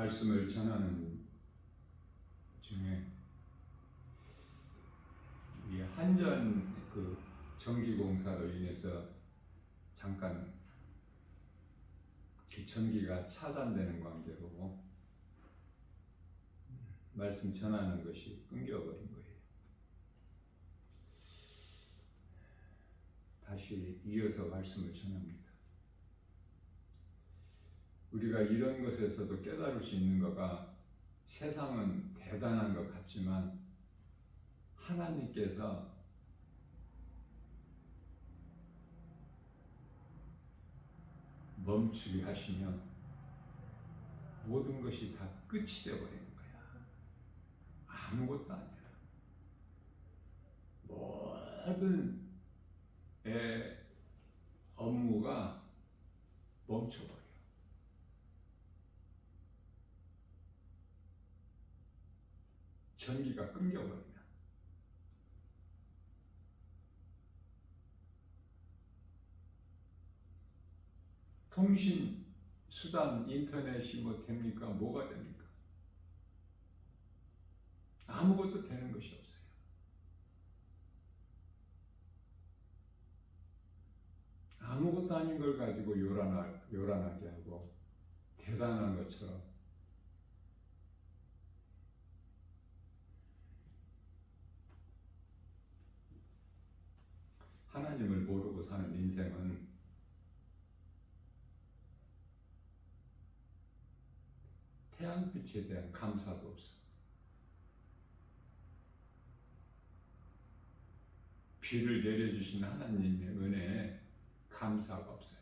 말씀을 전하는 중에 이 한전 그 전기공사로 인해서 잠깐 전기가 차단되는 관계로 말씀 전하는 것이 끊겨버린 거예요. 다시 이어서 말씀을 전합니다. 우리가 이런 것에서도 깨달을 수 있는 거가 세상은 대단한 것 같지만 하나님께서 멈추게 하시면 모든 것이 다 끝이 되어버리는 거야. 아무것도 아니라 모든 업무가 멈춰버려. 전기가 끊겨버리면 통신 수단 인터넷이 뭐 됩니까? 뭐가 됩니까? 아무것도 되는 것이 없어요. 아무것도 아닌 걸 가지고 요란하게 하고 대단한 것처럼 하나님을 모르고 사는 인생은 태양빛에 대한 감사도 없어. 비를 내려주신 하나님의 은혜에 감사가 없어요.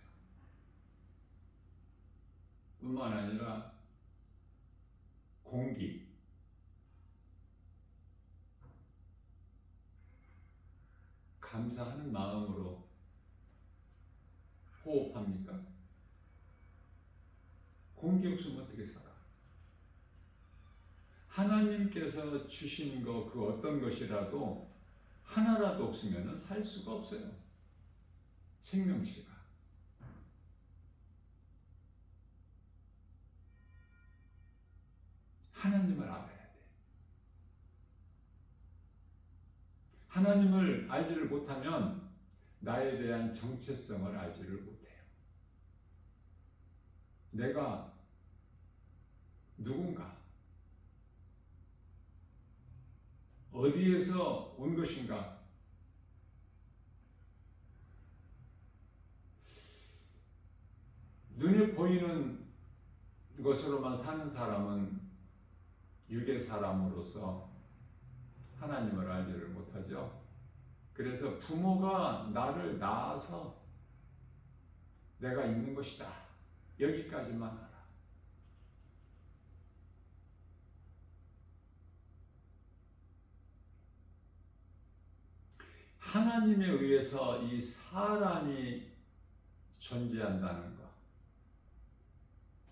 뿐만 아니라 공기, 감사하는 마음으로 호흡합니까? 공기 없으면 어떻게 살아? 하나님께서 주신 거 그 어떤 것이라도 하나라도 없으면 살 수가 없어요. 생명체가. 하나님을 알아야 돼. 하나님을 알지를 못하면 나에 대한 정체성을 알지를 못해요. 내가 누군가? 어디에서 온 것인가? 눈에 보이는 것으로만 사는 사람은 육의 사람으로서 하나님을 알지를 못하죠. 그래서 부모가 나를 낳아서 내가 있는 것이다. 여기까지만 알아. 하나님에 의해서 이 사람이 존재한다는 것.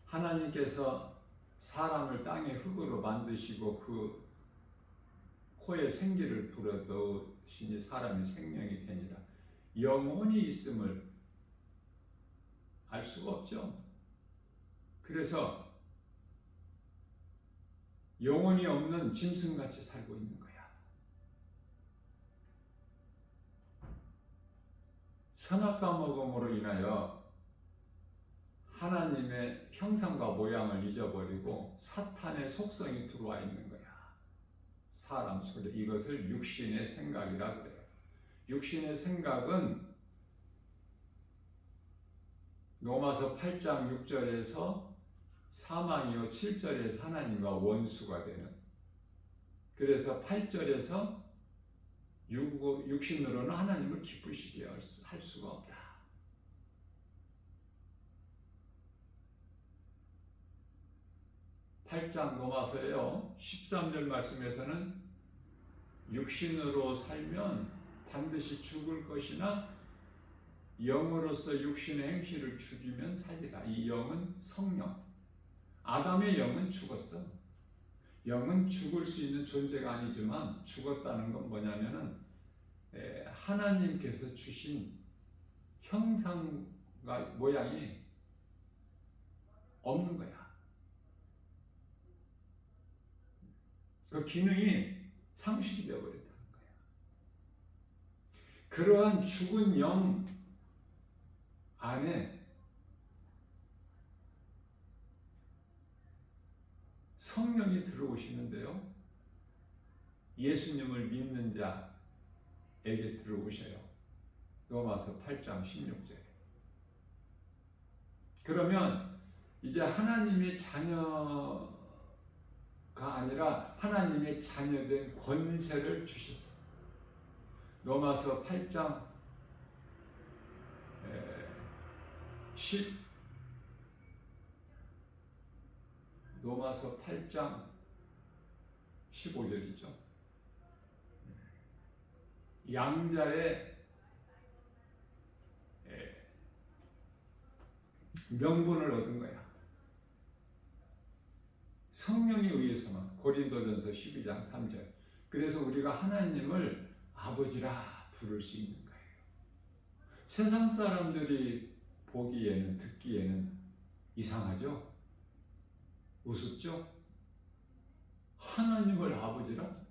하나님께서 사람을 땅의 흙으로 만드시고 그 코에 생기를 불어넣으시니 사람이 생명이 되니라. 영혼이 있음을 알 수가 없죠. 그래서 영혼이 없는 짐승같이 살고 있는 거야. 선악과 먹음으로 인하여 하나님의 형상과 모양을 잊어버리고 사탄의 속성이 들어와 있는 거야. 사람 속에. 이것을 육신의 생각이라 그래요. 육신의 생각은 로마서 8장 6절에서 사망이요 7절에서 하나님과 원수가 되는, 그래서 8절에서 육신으로는 하나님을 기쁘시게 할 수가 없다. 로마서에요 13절 말씀에서는 육신으로 살면 반드시 죽을 것이나 영으로서 육신의 행실을 죽이면 살리라. 이 영은 성령. 아담의 영은 죽었어. 영은 죽을 수 있는 존재가 아니지만 죽었다는 건 뭐냐면은 하나님께서 주신 형상과 모양이 없는 거야. 그 기능이 상실이 되어버렸다는 거예요. 그러한 죽은 영 안에 성령이 들어오시는데요. 예수님을 믿는 자에게 들어오셔요. 로마서 8장 16절. 그러면 이제 하나님의 자녀가 아니라 하나님의 자녀된 권세를 주셨어요. 로마서 8장 15절이죠. 양자의 명분을 얻은 거야. 성령에 의해서만. 고린도전서 12장 3절. 그래서 우리가 하나님을 아버지라 부를 수 있는 거예요. 세상 사람들이 보기에는, 듣기에는 이상하죠? 우습죠? 하나님을 아버지라?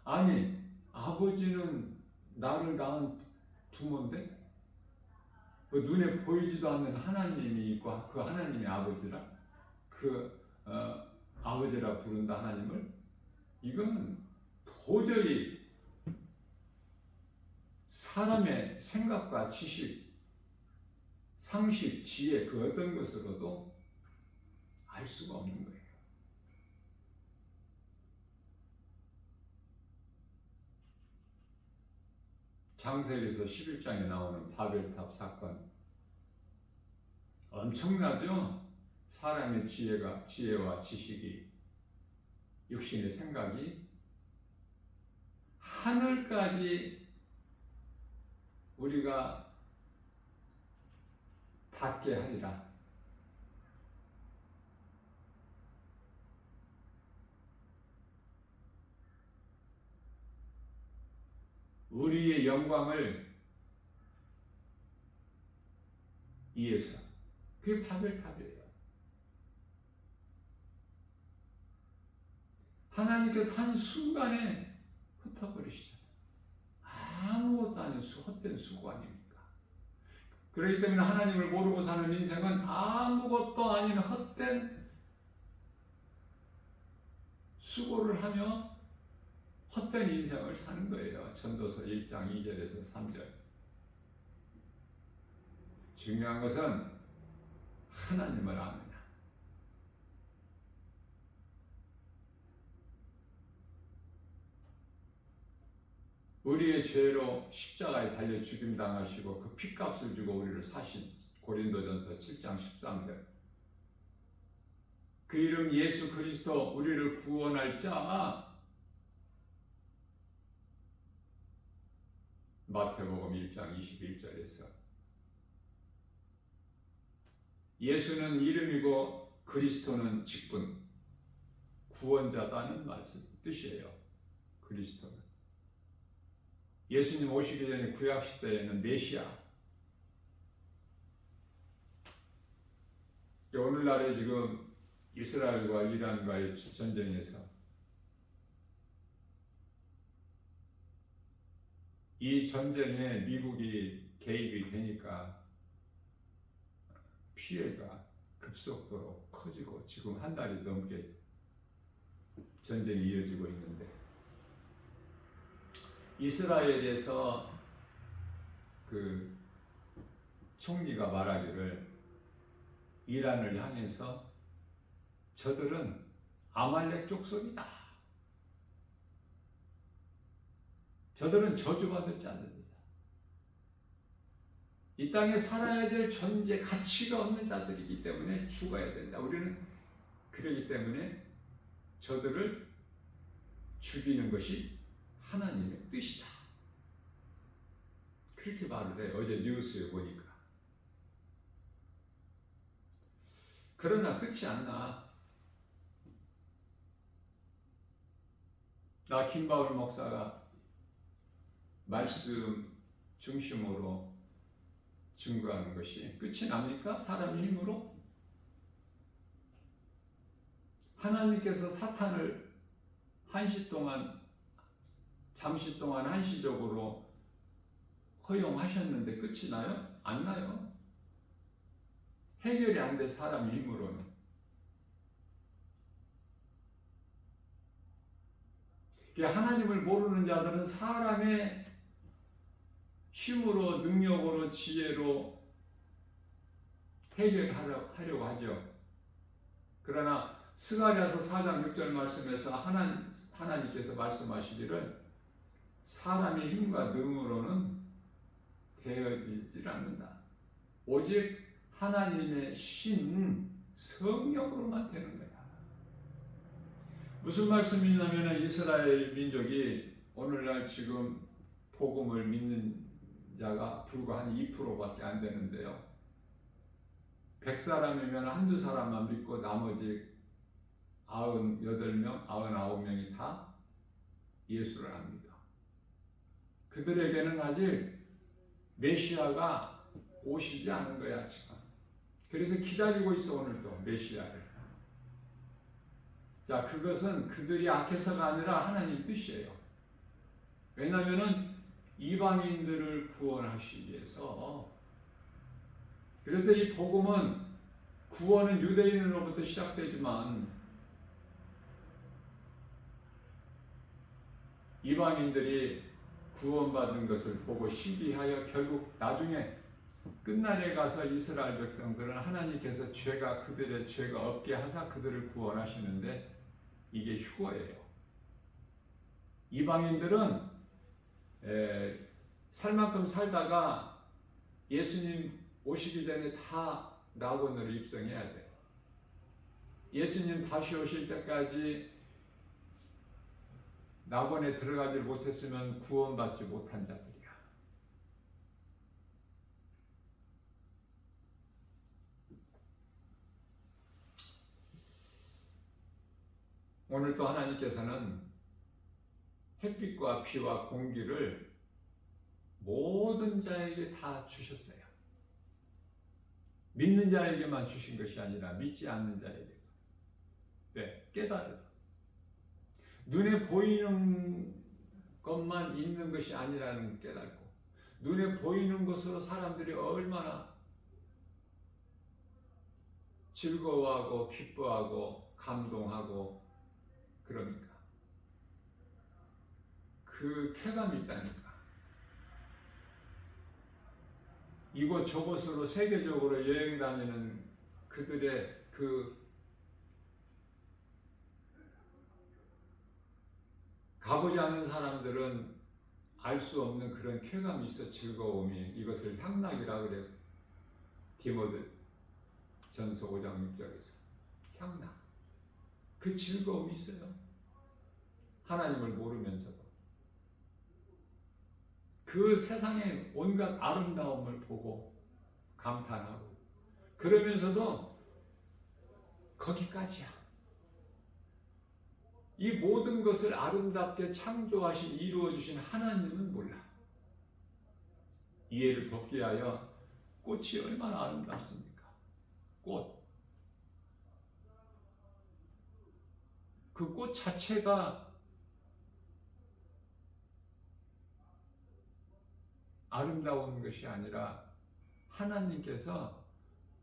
아니, 아버지는 나를 낳은 부모인데 눈에 보이지도 않는 하나님이 있고 그 하나님이 아버지라? 아버지라 부른다 하나님을? 이거는 도저히 사람의 생각과 지식, 상식, 지혜 그 어떤 것으로도 알 수가 없는 거예요. 창세기에서 11장에 나오는 바벨탑 사건 엄청나죠? 사람의 지혜와 지식이, 육신의 생각이 하늘까지 우리가 닿게 하리라. 우리의 영광을 위해서. 그게 바벨탑이에요. 하나님께서 한순간에 흩어버리시잖아요. 아무것도 아닌 헛된 수고 아닙니까? 그렇기 때문에 하나님을 모르고 사는 인생은 아무것도 아닌 헛된 수고를 하며 헛된 인생을 사는 거예요. 전도서 1장 2절에서 3절. 중요한 것은 하나님을 아느냐. 우리의 죄로 십자가에 달려 죽임당하시고 그 핏값을 주고 우리를 사신 고린도전서 7장 13절. 그 이름 예수 그리스도 우리를 구원할 자. 마태복음 1장 21절에서 예수는 이름이고 그리스도는 직분, 구원자다는 말씀 뜻이에요. 그리스도는 예수님 오시기 전에 구약 시대에는 메시아. 오늘날에 지금 이스라엘과 이란과의 전쟁에서 이 전쟁에 미국이 개입이 되니까 피해가 급속도로 커지고 지금 한 달이 넘게 전쟁이 이어지고 있는데, 이스라엘에서 그 총리가 말하기를 이란을 향해서 저들은 아말렉 족속이다. 저들은 저주받을 자들이다. 이 땅에 살아야 될 존재, 가치가 없는 자들이기 때문에 죽어야 된다. 우리는 그러기 때문에 저들을 죽이는 것이 하나님의 뜻이다. 그렇게 말을 해요. 어제 뉴스에 보니까. 그러나 끝이 안 나. 나 김바울 목사가 말씀 중심으로 증거하는 것이 끝이 납니까? 사람의 힘으로? 하나님께서 사탄을 잠시 동안 한시적으로 허용하셨는데 끝이 나요? 안 나요. 해결이 안 돼, 사람 힘으로는. 하나님을 모르는 자들은 사람의 힘으로, 능력으로, 지혜로 해결하려고 하죠. 그러나 스가랴서 4장 6절 말씀에서 하나님께서 말씀하시기를 사람의 힘과 능으로는 되어지질 않는다. 오직 하나님의 신 성령으로만 되는 거야. 무슨 말씀이냐면 이스라엘 민족이 오늘날 지금 복음을 믿는 자가 불과 한 2%밖에 안 되는데요. 100사람이면 한두 사람만 믿고 나머지 98명, 99명이 다 예수를 압니다. 그들에게는 아직 메시아가 오시지 않은 거야, 지금. 그래서 기다리고 있어, 오늘도 메시아를. 자, 그것은 그들이 악해서가 아니라 하나님 뜻이에요. 왜냐하면 이방인들을 구원하시기 위해서. 그래서 이 복음은 구원은 유대인으로부터 시작되지만 이방인들이 구원받은 것을 보고 시기하여 결국 나중에 끝날에 가서 이스라엘 백성들은 하나님께서 그들의 죄가 없게 하사 그들을 구원하시는데 이게 휴거예요. 이방인들은 살 만큼 살다가 예수님 오시기 전에 다 낙원으로 입성해야 돼요. 예수님 다시 오실 때까지 낙원에 들어가지 못했으면 구원받지 못한 자들이야. 오늘 또 하나님께서는 햇빛과 비와 공기를 모든 자에게 다 주셨어요. 믿는 자에게만 주신 것이 아니라 믿지 않는 자에게. 네, 깨달음. 눈에 보이는 것만 있는 것이 아니라는 깨닫고, 눈에 보이는 것으로 사람들이 얼마나 즐거워하고 기뻐하고 감동하고 그러니까. 그 쾌감이 있다니까. 이곳 저곳으로 세계적으로 여행 다니는 그들의 가보지 않는 사람들은 알 수 없는 그런 쾌감이 있어. 즐거움이. 이것을 향락이라 그래요. 디모데 전서 5장 6절에서 향락. 그 즐거움이 있어요. 하나님을 모르면서도 그 세상의 온갖 아름다움을 보고 감탄하고, 그러면서도 거기까지야. 이 모든 것을 아름답게 창조하신, 이루어주신 하나님은 몰라. 이해를 돕기 위하여 꽃이 얼마나 아름답습니까? 꽃. 그 꽃 자체가 아름다운 것이 아니라 하나님께서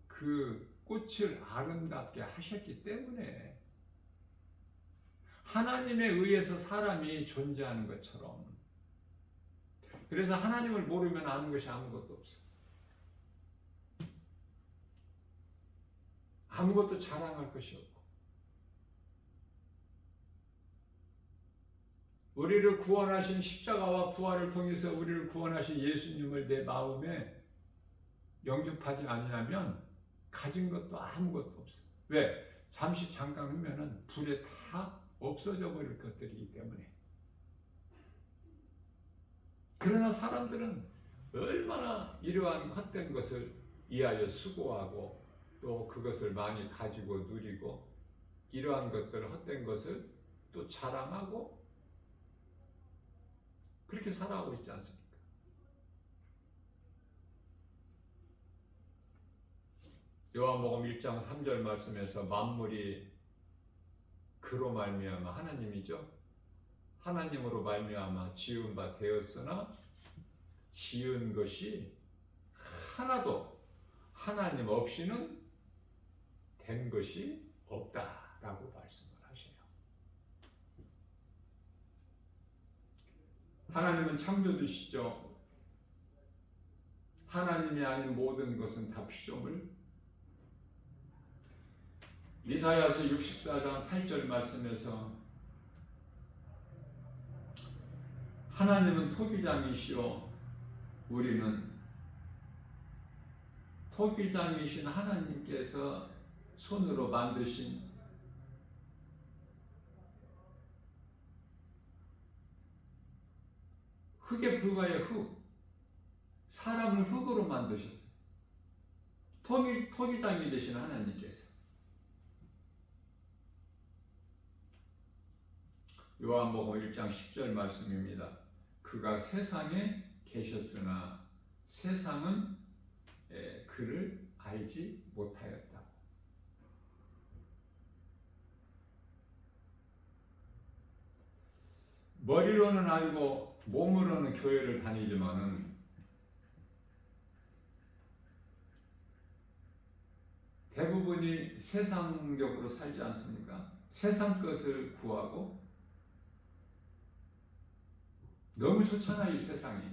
그 꽃을 아름답게 하셨기 때문에, 하나님에 의해서 사람이 존재하는 것처럼. 그래서 하나님을 모르면 아는 것이 아무것도 없어. 아무것도 자랑할 것이 없고. 우리를 구원하신 십자가와 부활을 통해서 우리를 구원하신 예수님을 내 마음에 영접하지 아니하면 가진 것도 아무것도 없어. 왜? 잠깐 후면은 불에 다 없어져 버릴 것들이기 때문에. 그러나 사람들은 얼마나 이러한 헛된 것을 위하여 수고하고 또 그것을 많이 가지고 누리고, 이러한 것들, 헛된 것을 또 자랑하고 그렇게 살아가고 있지 않습니까? 요한복음 1장 3절 말씀에서 만물이 그로 말미암아, 하나님이죠, 하나님으로 말미암아 지은 바 되었으나 지은 것이 하나도 하나님 없이는 된 것이 없다라고 말씀을 하셔요. 하나님은 창조주시죠. 하나님이 아닌 모든 것은 다 피조물. 이사야서 64장 8절 말씀에서 하나님은 토기장이시오 우리는 토기장이신 하나님께서 손으로 만드신 흙에 불과해 흙. 사람을 흙으로 만드셨어요. 토기장이 되신 하나님께서. 요한복음 1장 10절 말씀입니다. 그가 세상에 계셨으나 세상은 그를 알지 못하였다고. 머리로는 알고 몸으로는 교회를 다니지만은 대부분이 세상적으로 살지 않습니까? 세상 것을 구하고 너무 좋잖아 이 세상이.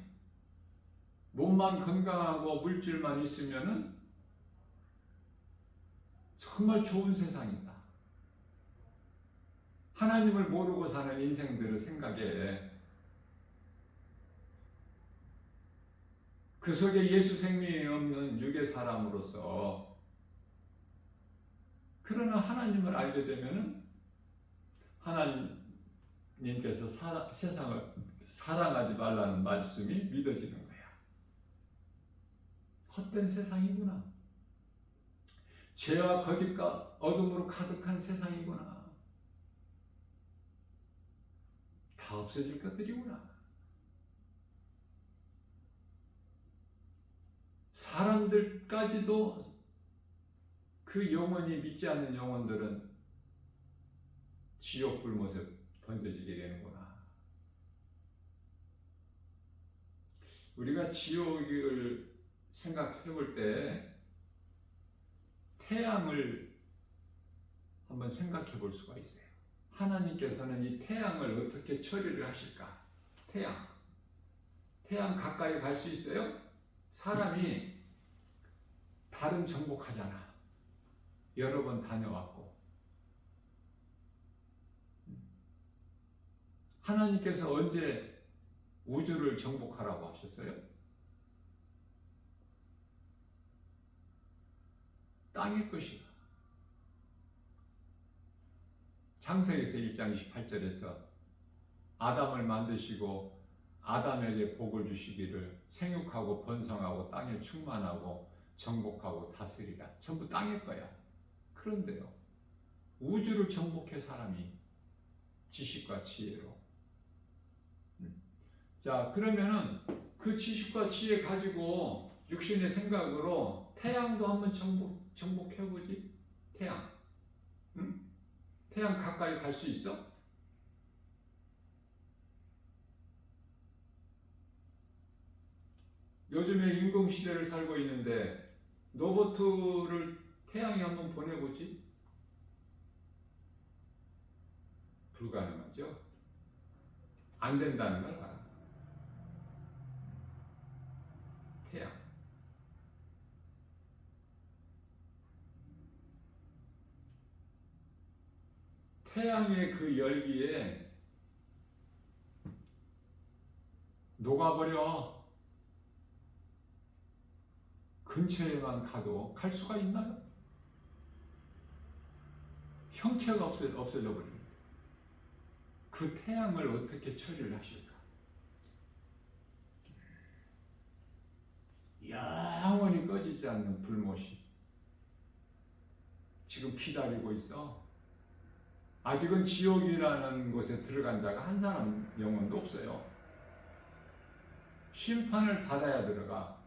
몸만 건강하고 물질만 있으면은 정말 좋은 세상이다. 하나님을 모르고 사는 인생들의 생각에 그 속에 예수 생명이 없는 육의 사람으로서 그러나 하나님을 알게 되면은 하나님께서 세상을 사랑하지 말라는 말씀이 믿어지는 거야. 헛된 세상이구나. 죄와 거짓과 어둠으로 가득한 세상이구나. 다 없어질 것들이구나. 사람들까지도 그 영혼이 믿지 않는 영혼들은 지옥 불못에 던져지게 되는구나. 우리가 지옥을 생각해 볼 때 태양을 한번 생각해 볼 수가 있어요. 하나님께서는 이 태양을 어떻게 처리를 하실까? 태양 가까이 갈 수 있어요? 사람이 달은 정복하잖아. 여러 번 다녀왔고. 하나님께서 언제 우주를 정복하라고 하셨어요? 땅의 것이다. 창세기서 1장 28절에서 아담을 만드시고 아담에게 복을 주시기를 생육하고 번성하고 땅에 충만하고 정복하고 다스리라. 전부 땅의 거야. 그런데요, 우주를 정복해 사람이 지식과 지혜로. 자, 그러면은 그 지식과 지혜 가지고 육신의 생각으로 태양도 한번 정복해보지. 태양. 응? 태양 가까이 갈 수 있어? 요즘에 인공시대를 살고 있는데 로봇을 태양에 한번 보내보지? 불가능하죠? 안 된다는 걸 알아. 태양. 태양의 그 열기에 녹아버려. 근처에만 가도 갈 수가 있나요? 형체가 없어져 버립니다. 그 태양을 어떻게 처리를 하실까? 영원히 꺼지지 않는 불못이 지금 기다리고 있어. 아직은 지옥이라는 곳에 들어간 자가 한 사람 영혼도 없어요. 심판을 받아야 들어가.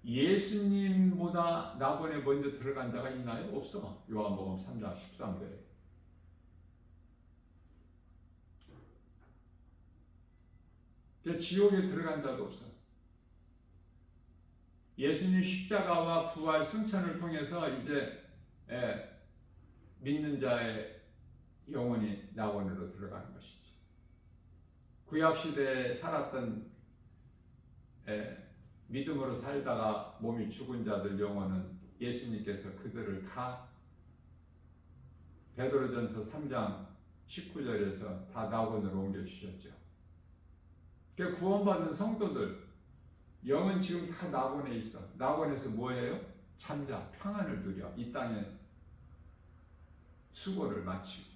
예수님보다 나번에 먼저 들어간 자가 있나요? 없어. 요한복음 3장 13절에. 그러니까 지옥에 들어간 자도 없어. 예수님 십자가와 부활 승천을 통해서 이제 믿는 자의 영혼이 낙원으로 들어가는 것이죠. 구약 시대에 살았던 믿음으로 살다가 몸이 죽은 자들 영혼은 예수님께서 그들을 다 베드로전서 3장 19절에서 다 낙원으로 옮겨주셨죠. 그러니까 구원받은 성도들 영은 지금 다 낙원에 있어. 낙원에서 뭐해요? 잠자, 평안을 누려 이 땅에 수고를 마치고.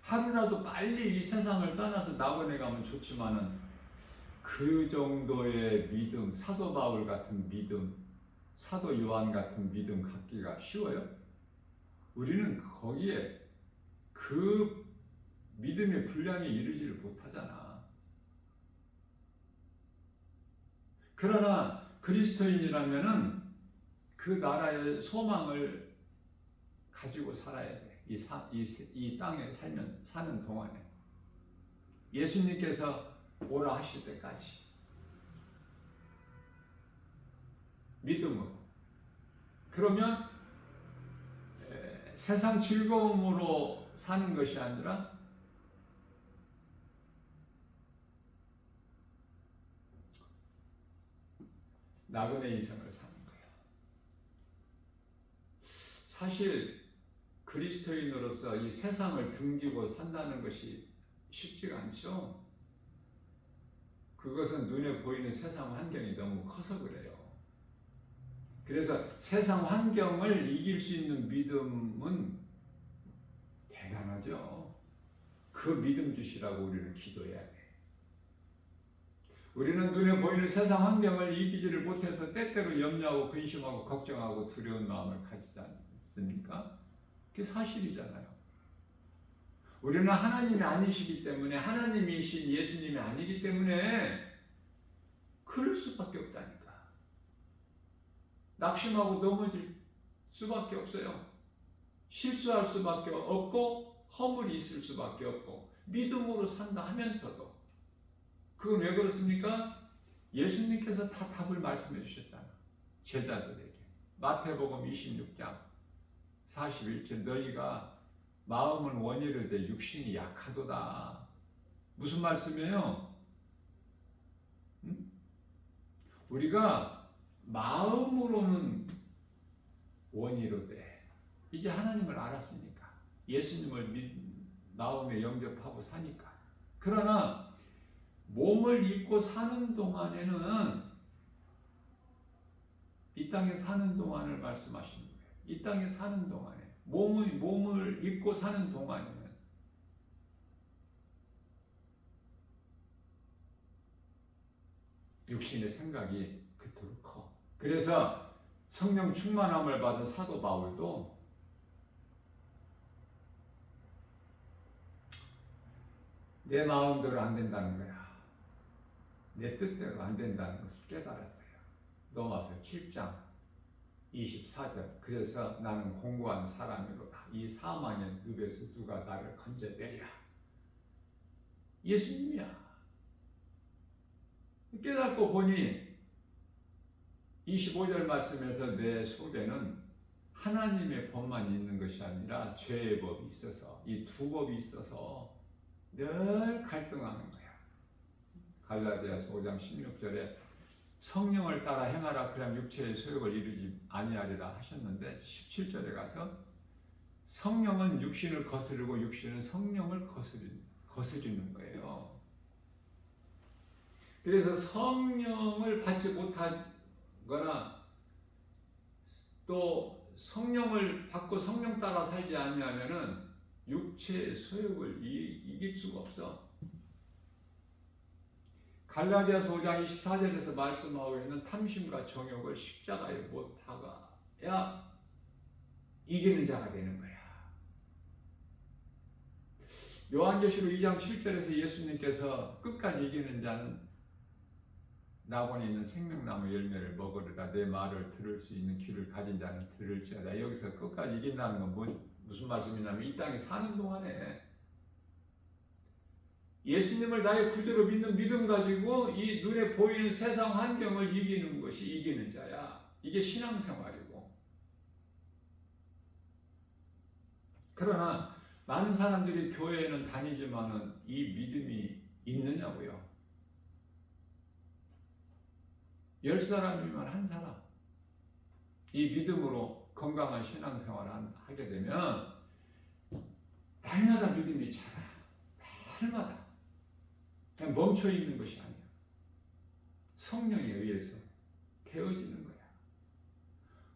하루라도 빨리 이 세상을 떠나서 낙원에 가면 좋지만은 그 정도의 믿음, 사도 바울 같은 믿음, 사도 요한 같은 믿음 갖기가 쉬워요? 우리는 거기에 그 믿음의 분량에 이르지를 못하잖아. 그러나 그리스도인이라면은 그 나라의 소망을 가지고 살아야 돼. 이 땅에 사는 동안에 예수님께서 오라 하실 때까지 믿음으로. 그러면 세상 즐거움으로 사는 것이 아니라 나그네 인생을 사는 거예요. 사실 그리스도인으로서 이 세상을 등지고 산다는 것이 쉽지가 않죠. 그것은 눈에 보이는 세상 환경이 너무 커서 그래요. 그래서 세상 환경을 이길 수 있는 믿음은 대단하죠. 그 믿음 주시라고 우리는 기도해야 돼. 우리는 눈에 보이는 세상 환경을 이기지를 못해서 때때로 염려하고 근심하고 걱정하고 두려운 마음을 가지지 않습니까? 그게 사실이잖아요. 우리는 하나님이 아니시기 때문에, 하나님이신 예수님이 아니기 때문에 그럴 수밖에 없다니까. 낙심하고 넘어질 수밖에 없어요. 실수할 수밖에 없고 허물이 있을 수밖에 없고 믿음으로 산다 하면서도. 그건 왜 그렇습니까? 예수님께서 다 답을 말씀해 주셨잖아. 제자들에게. 마태복음 26장 41절 너희가 마음은 원이르되 육신이 약하도다. 무슨 말씀이에요? 우리가 마음으로는 원이르되 이제 하나님을 알았으니까 예수님을 마음에 영접하고 사니까. 그러나 몸을 입고 사는 동안에는 이 땅에 사는 동안을 말씀하시는 거예요. 이 땅에 사는 동안에 몸을 입고 사는 동안에는 육신의 생각이 그토록 커. 그래서 성령 충만함을 받은 사도 바울도 내 마음대로 안 된다는 거야. 내 뜻대로 안 된다는 것을 깨달았어요. 로마서 7장 24절. 그래서 나는 공고한 사람이로다. 이 사망의 늪에서 누가 나를 건져내랴. 예수님이야. 깨닫고 보니 25절 말씀에서 내 속에는 하나님의 법만 있는 것이 아니라 죄의 법이 있어서 이 두 법이 있어서 늘 갈등하는 거야. 갈라디아서 5장 16절에 성령을 따라 행하라 그럼 육체의 소욕을 이루지 아니하리라 하셨는데 17절에 가서 성령은 육신을 거스르고 육신은 성령을 거스리는 거예요. 그래서 성령을 받지 못하거나 또 성령을 받고 성령 따라 살지 아니하면은 육체의 소욕을 이길 수가 없어. 갈라디아서 5장 24절에서 말씀하고 있는 탐심과 정욕을 십자가에 못 박아야 이기는 자가 되는 거야. 요한계시록 2장 7절에서 예수님께서 끝까지 이기는 자는 낙원에 있는 생명나무 열매를 먹으리라. 내 말을 들을 수 있는 귀를 가진 자는 들을지어다. 여기서 끝까지 이긴다는 건 무슨 말씀이냐면 이 땅에 사는 동안에 예수님을 나의 구주로 믿는 믿음 가지고 이 눈에 보이는 세상 환경을 이기는 것이 이기는 자야. 이게 신앙생활이고. 그러나 많은 사람들이 교회에는 다니지만은 이 믿음이 있느냐고요. 10사람이면 한 사람. 이 믿음으로 건강한 신앙생활을 하게 되면 날마다 믿음이 자라. 날마다. 그냥 멈춰 있는 것이 아니야. 성령에 의해서 되어지는 거야.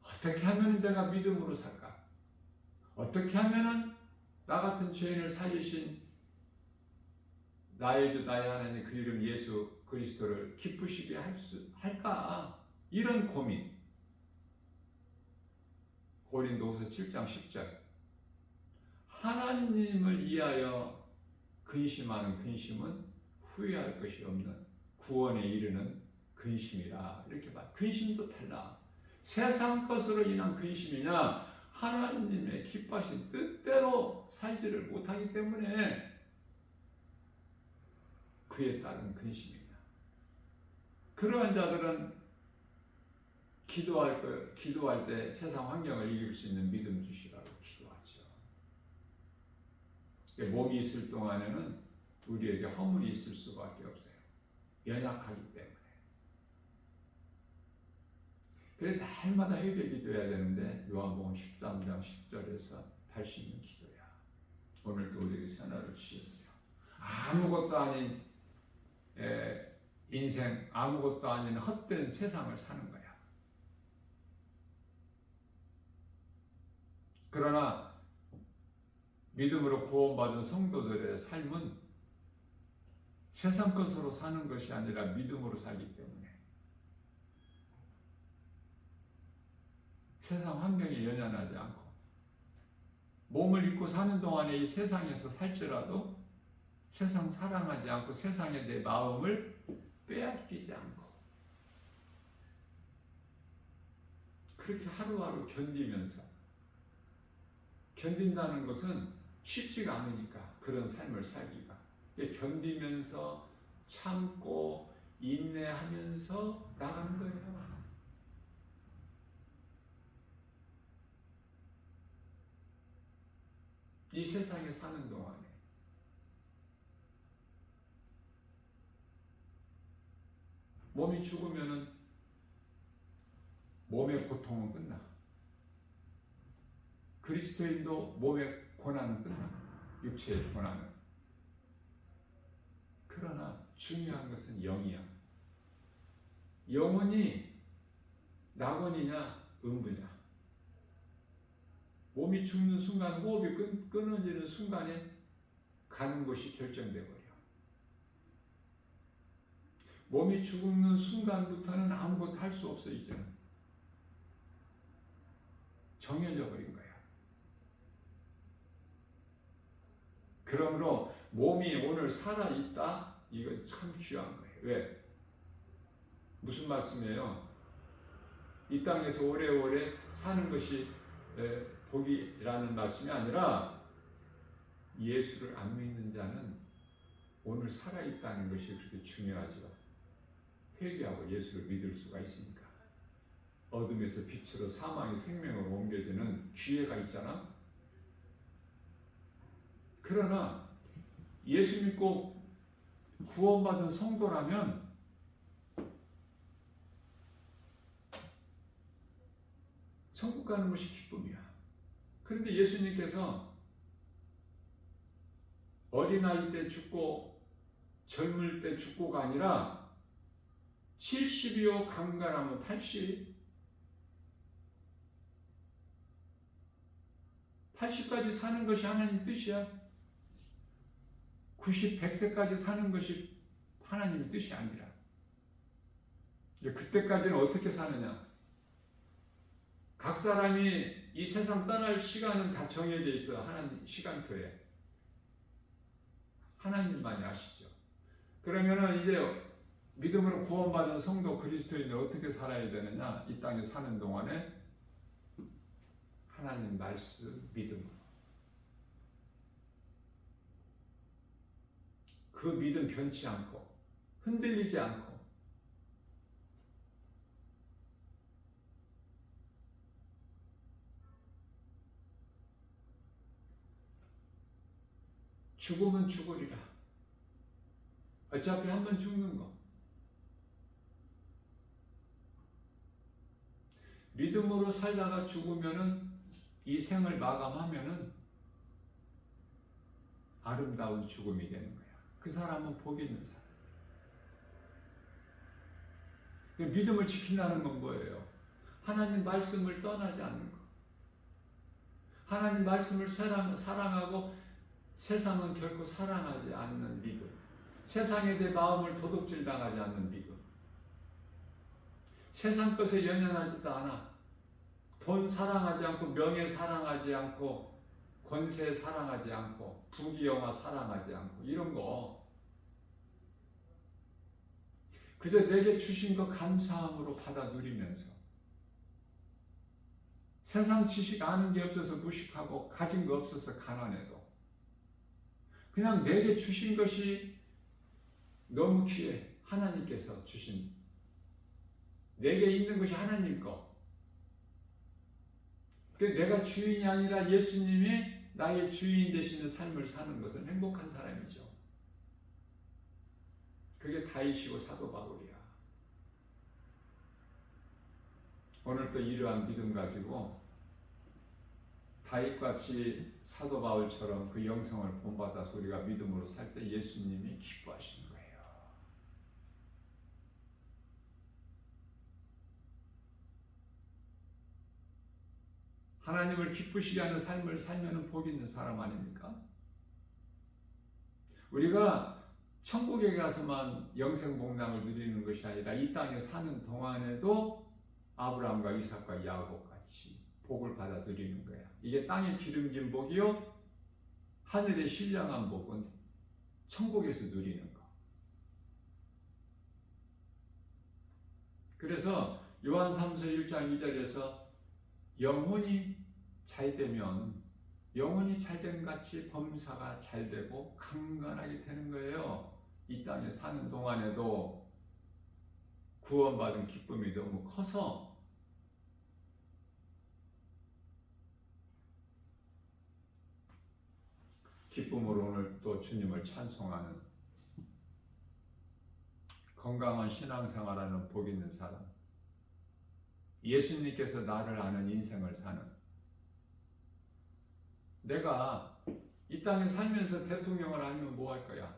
어떻게 하면 내가 믿음으로 살까? 어떻게 하면 나 같은 죄인을 살리신 나의 주 나의 하나님 그 이름 예수 그리스도를 기쁘시게 할까? 이런 고민. 고린도후서 7장 10절. 하나님을 위하여 근심하는 근심은 후회할 것이 없는 구원에 이르는 근심이라. 이렇게 말. 근심도 달라. 세상 것으로 인한 근심이냐 하나님의 기뻐하신 뜻대로 살지를 못하기 때문에 그에 따른 근심이냐. 그러한 자들은 기도할 때 세상 환경을 이길 수 있는 믿음 주시라고 기도하죠. 몸이 있을 동안에는 우리에게 허물이 있을 수밖에 없어요. 연약하기 때문에. 그래 날마다 회개 기도해야 되는데 요한복음 13장 10절에서 80년 기도야. 오늘도 우리에게 선언을 주셨어요. 아무것도 아닌 인생, 아무것도 아닌 헛된 세상을 사는 거야. 그러나 믿음으로 구원받은 성도들의 삶은 세상 것으로 사는 것이 아니라 믿음으로 살기 때문에 세상 환경에 연연하지 않고 몸을 입고 사는 동안에 이 세상에서 살지라도 세상 사랑하지 않고 세상에 내 마음을 빼앗기지 않고 그렇게 하루하루 견딘다는 것은 쉽지가 않으니까 그런 삶을 살기가 견디면서 참고 인내하면서 나가는 거예요. 이 세상에 사는 동안에 몸이 죽으면은 몸의 고통은 끝나. 그리스도인도 몸의 고난은 끝나. 육체의 고난은. 그러나 중요한 것은 영이야. 영혼이 낙원이냐 음부냐. 몸이 죽는 순간, 호흡이 끊어지는 순간에 가는 곳이 결정돼 버려. 몸이 죽는 순간부터는 아무것도 할 수 없어. 이제는 정해져 버린 거야. 그러므로 몸이 오늘 살아있다? 이건 참 귀한 거예요. 왜? 무슨 말씀이에요? 이 땅에서 오래오래 사는 것이 복이라는 말씀이 아니라 예수를 안 믿는 자는 오늘 살아있다는 것이 그렇게 중요하죠. 회개하고 예수를 믿을 수가 있으니까. 어둠에서 빛으로 사망의 생명으로 옮겨지는 기회가 있잖아. 그러나 예수 믿고 구원받은 성도라면 천국 가는 것이 기쁨이야. 그런데 예수님께서 어린아이 때 죽고 젊을 때 죽고가 아니라 70이요 강간하면 80까지 사는 것이 하나님 뜻이야. 90, 100세까지 사는 것이 하나님의 뜻이 아니라. 그때까지는 어떻게 사느냐? 각 사람이 이 세상 떠날 시간은 다 정해져 있어. 하나님 시간표에. 하나님만이 아시죠. 그러면은 이제 믿음으로 구원받은 성도 그리스도인이 어떻게 살아야 되느냐? 이 땅에 사는 동안에 하나님 말씀 믿음으로. 그 믿음 변치 않고 흔들리지 않고 죽으면 죽으리라. 어차피 한 번 죽는 거. 믿음으로 살다가 죽으면은 이 생을 마감하면은 아름다운 죽음이 되는 거야. 그 사람은 복 있는 사람. 믿음을 지킨다는 건 뭐예요? 하나님 말씀을 떠나지 않는 거. 하나님 말씀을 사랑하고 세상은 결코 사랑하지 않는 믿음. 세상에 대해 마음을 도둑질 당하지 않는 믿음. 세상 것에 연연하지도 않아. 돈 사랑하지 않고, 명예 사랑하지 않고, 권세 사랑하지 않고, 부귀영화 사랑하지 않고, 이런 거 그저 내게 주신 거 감사함으로 받아 누리면서 세상 지식 아는 게 없어서 무식하고 가진 거 없어서 가난해도 그냥 내게 주신 것이 너무 귀해. 하나님께서 주신, 내게 있는 것이 하나님 거. 내가 주인이 아니라 예수님이 나의 주인 되시는 삶을 사는 것은 행복한 사람이죠. 그게 다윗이고 사도 바울이야. 오늘 또 이러한 믿음 가지고 다윗같이 사도 바울처럼 그 영성을 본받아서 우리가 믿음으로 살 때 예수님이 기뻐하시는 거예요. 하나님을 기쁘시게 하는 삶을 살면 복 있는 사람 아닙니까? 우리가 천국에 가서만 영생복락을 누리는 것이 아니라 이 땅에 사는 동안에도 아브라함과 이삭과 야곱 같이 복을 받아 누리는 거야. 이게 땅에 기름진 복이요, 하늘의 신령한 복은 천국에서 누리는 거. 그래서 요한 3서 1장 2절에서 영혼이 잘되면 영혼이 잘된 같이 범사가 잘되고 강건하게 되는 거예요. 이 땅에 사는 동안에도 구원받은 기쁨이 너무 커서 기쁨으로 오늘 또 주님을 찬송하는 건강한 신앙생활하는 복 있는 사람, 예수님께서 나를 아는 인생을 사는, 내가 이 땅에 살면서 대통령을 알면 뭐 할 거야?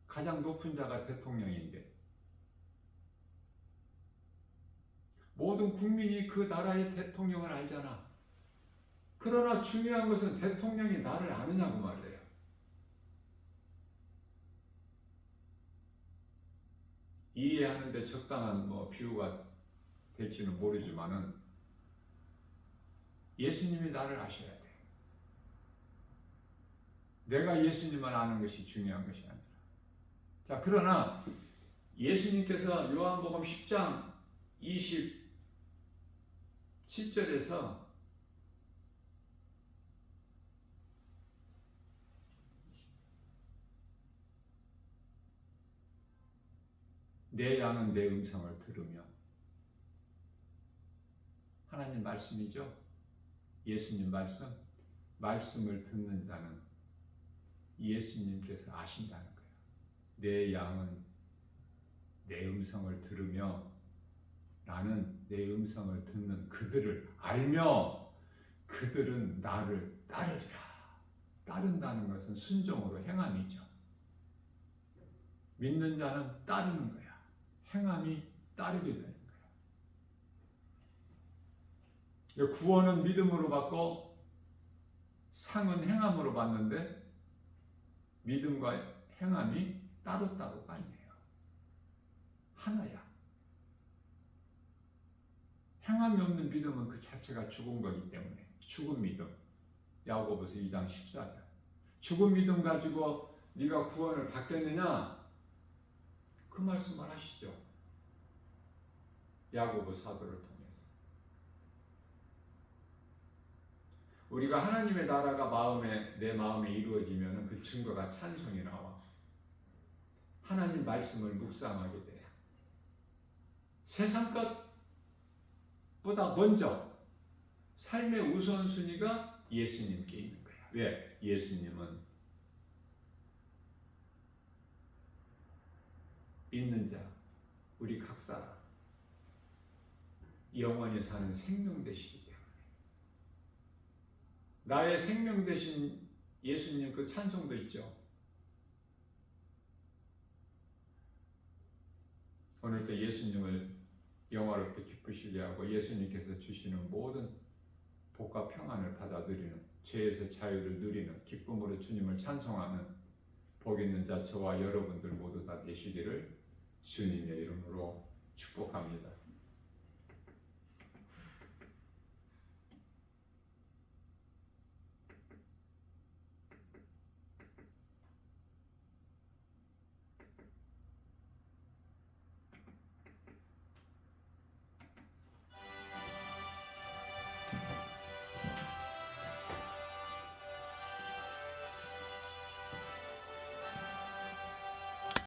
가장 높은 자가 대통령인데 모든 국민이 그 나라의 대통령을 알잖아. 그러나 중요한 것은 대통령이 나를 아느냐고 말이에요. 이해하는데 적당한 비유가 될지는 모르지만은 예수님이 나를 아셔야 돼. 내가 예수님을 아는 것이 중요한 것이 아니라. 자, 그러나 예수님께서 요한복음 10장 27절에서 내 양은 내 음성을 들으며, 하나님 말씀이죠. 예수님 말씀을 듣는 자는 예수님께서 아신다는 거예요. 내 양은 내 음성을 들으며 나는 내 음성을 듣는 그들을 알며 그들은 나를 따르리라. 따른다는 것은 순종으로 행함이죠. 믿는 자는 따르는 거야. 행함이 따르게 되는 거야. 구원은 믿음으로 받고 상은 행함으로 받는데 믿음과 행함이 따로따로가 아니에요. 하나야. 행함이 없는 믿음은 그 자체가 죽은 거기 때문에 죽은 믿음. 야고보서 2장 14절. 죽은 믿음 가지고 네가 구원을 받겠느냐? 그 말씀을 하시죠. 야고보 사도를 통해서. 우리가 하나님의 나라가 내 마음에 이루어지면 그 증거가 찬송이 나와. 하나님 말씀을 묵상하게 돼. 세상 것보다 먼저 삶의 우선순위가 예수님께 있는 거야. 왜? 예수님은 믿는 자, 우리 각 사람 영원히 사는 생명 되시기 때문에 나의 생명 되신 예수님 그 찬송도 있죠. 오늘도 예수님을 영화롭게 기쁘시게 하고 예수님께서 주시는 모든 복과 평안을 받아 누리는, 죄에서 자유를 누리는, 기쁨으로 주님을 찬송하는 복 있는 자 저와 여러분들 모두 다 되시기를 주님의 이름으로 축복합니다.